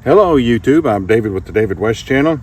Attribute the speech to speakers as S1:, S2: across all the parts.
S1: Hello YouTube, I'm David with the David West channel.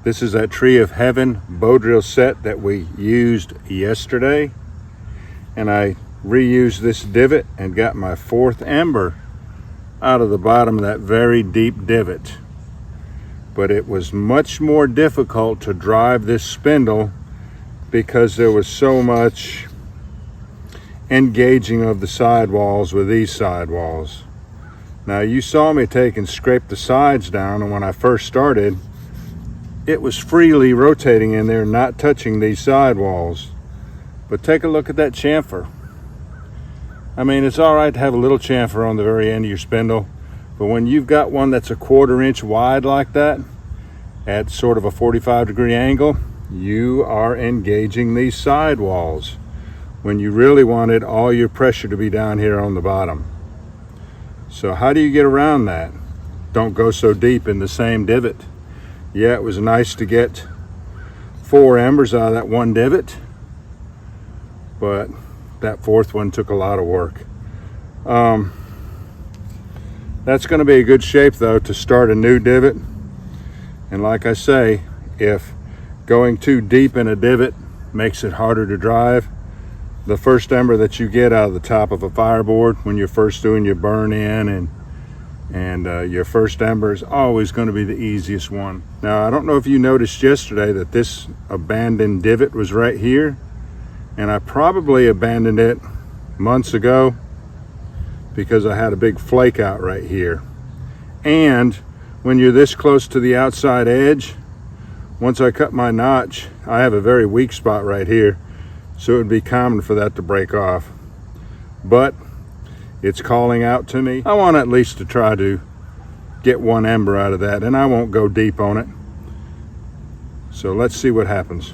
S1: This is that Tree of Heaven bow drill set that we used yesterday. And I reused this divot and got my fourth ember out of the bottom of that very deep divot. But it was much more difficult to drive this spindle because there was so much engaging of the sidewalls with these sidewalls. Now you saw me take and scrape the sides down, and when I first started, it was freely rotating in there, not touching these sidewalls. But take a look at that chamfer. I mean, it's all right to have a little chamfer on the very end of your spindle, but when you've got one that's a 1/4 inch wide like that, at sort of a 45-degree angle, you are engaging these sidewalls when you really wanted all your pressure to be down here on the bottom. So how do you get around that? Don't go so deep in the same divot. Yeah, it was nice to get 4 embers out of that one divot, but that fourth one took a lot of work. That's going to be a good shape though to start a new divot. And like I say, if going too deep in a divot makes it harder to drive, the first ember that you get out of the top of a fireboard when you're first doing your burn in and your first ember is always going to be the easiest one. Now, I don't know if you noticed yesterday that this abandoned divot was right here, and I probably abandoned it months ago because I had a big flake out right here. And when you're this close to the outside edge, once I cut my notch, I have a very weak spot right here, so it would be common for that to break off. But it's calling out to me. I want at least to try to get 1 ember out of that, and I won't go deep on it. So let's see what happens.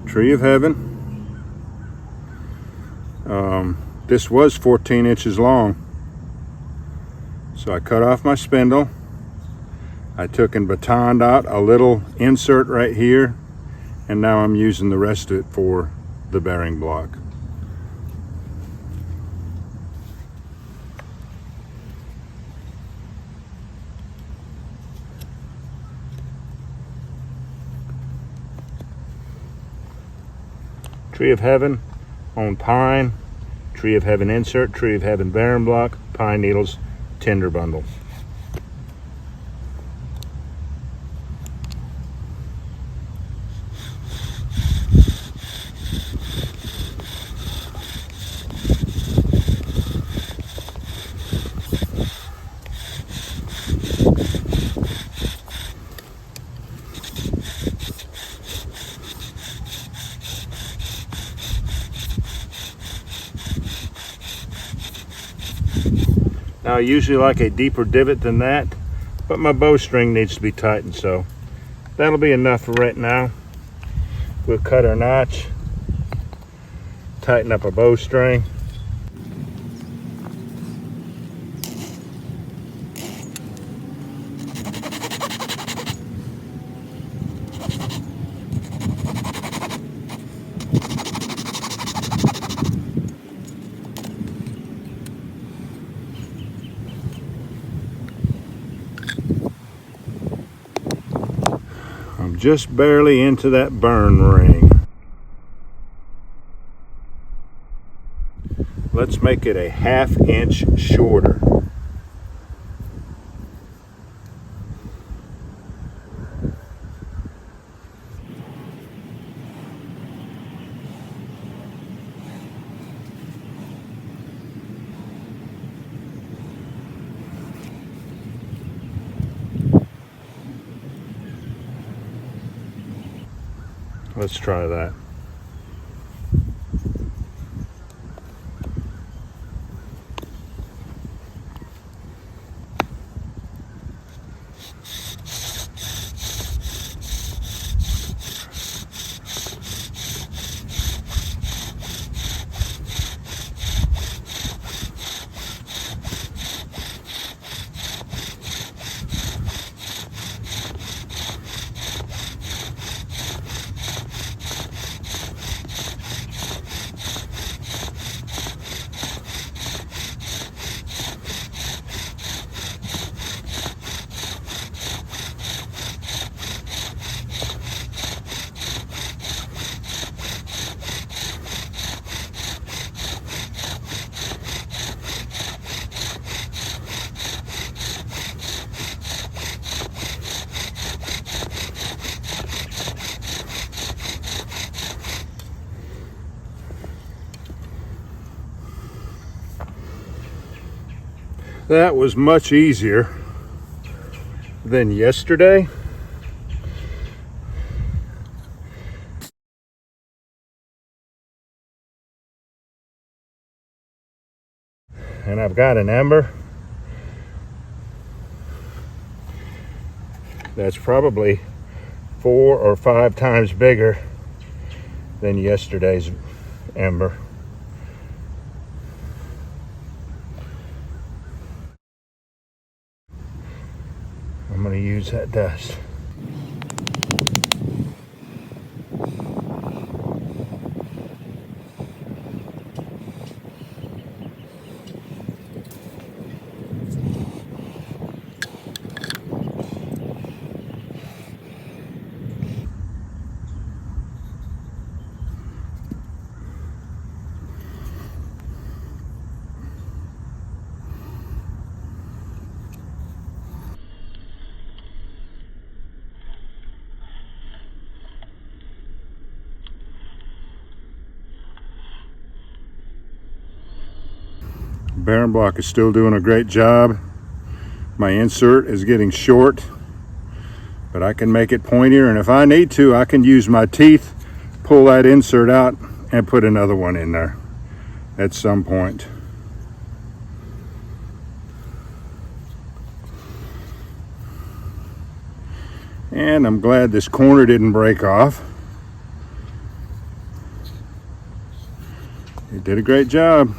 S1: Tree of Heaven. This was 14 inches long. So I cut off my spindle. I took and batoned out a little insert right here, and now I'm using the rest of it for the bearing block. Tree of Heaven on pine, Tree of Heaven insert, Tree of Heaven bearing block, pine needles, tinder bundle. Now I usually like a deeper divot than that, but my bowstring needs to be tightened, so that'll be enough for right now. We'll cut our notch, tighten up our bowstring. I'm just barely into that burn ring. Let's make it a 1/2 inch shorter. Let's try that. That was much easier than yesterday. And I've got an ember that's probably 4 or 5 times bigger than yesterday's ember. I'm going to use that dust. Bearing block is still doing a great job. My insert is getting short, but I can make it pointier, and if I need to, I can use my teeth, pull that insert out, and put another one in there at some point. And I'm glad this corner didn't break off. You did a great job.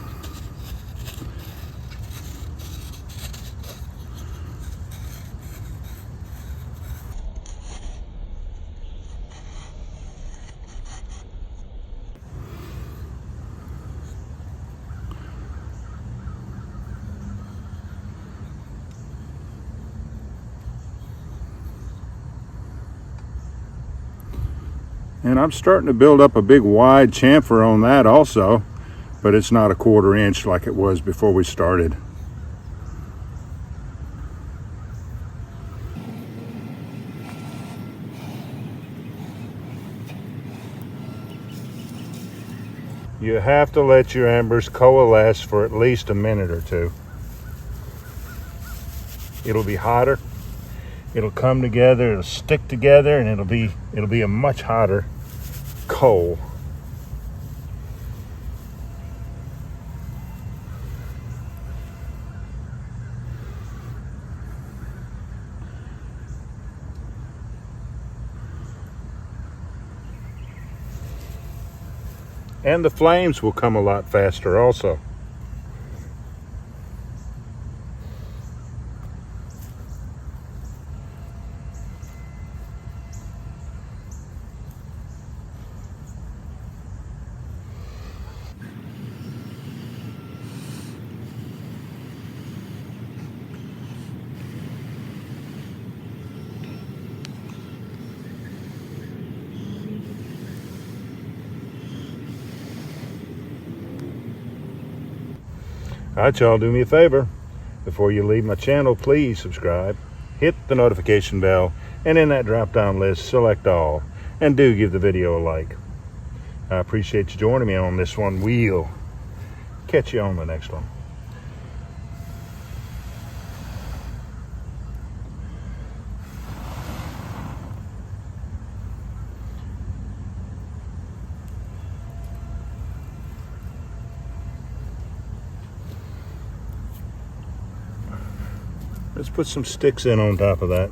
S1: And I'm starting to build up a big wide chamfer on that also, but it's not a 1/4 inch like it was before we started. You have to let your embers coalesce for at least a minute or two. It'll be hotter. It'll come together, it'll stick together, and it'll be a much hotter coal. And the flames will come a lot faster also. Alright, y'all, do me a favor. Before you leave my channel, please subscribe, hit the notification bell, and in that drop down list, select all, and do give the video a like. I appreciate you joining me on this one. We'll catch you on the next one. Let's put some sticks in on top of that.